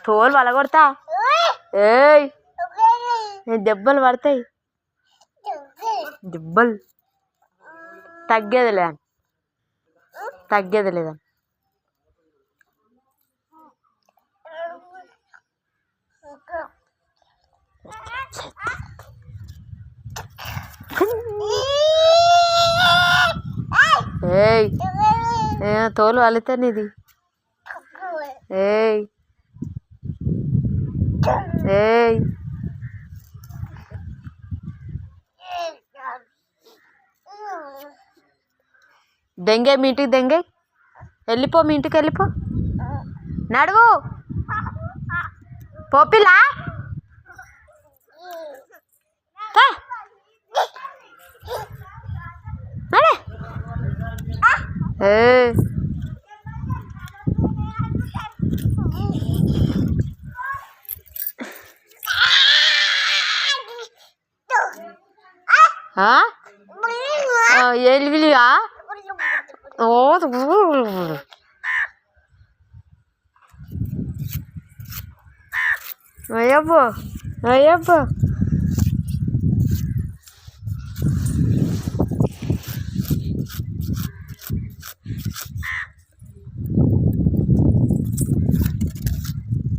తోలు వలగొడతా. ఏయ్ దెబ్బలు పడతాయి. దెబ్బలు తగ్గేది లేదా ఏయ్ తోలు వలితే నీది. ఏయ్ ఏయ్ దెంగే మీ ఇంటికి దెంగే. వెళ్ళిపో మీ ఇంటికి వెళ్ళిపో. నడువు పోపిలా. ఎలివిలియా అయ్యబ్బో అయ్యబ్బో.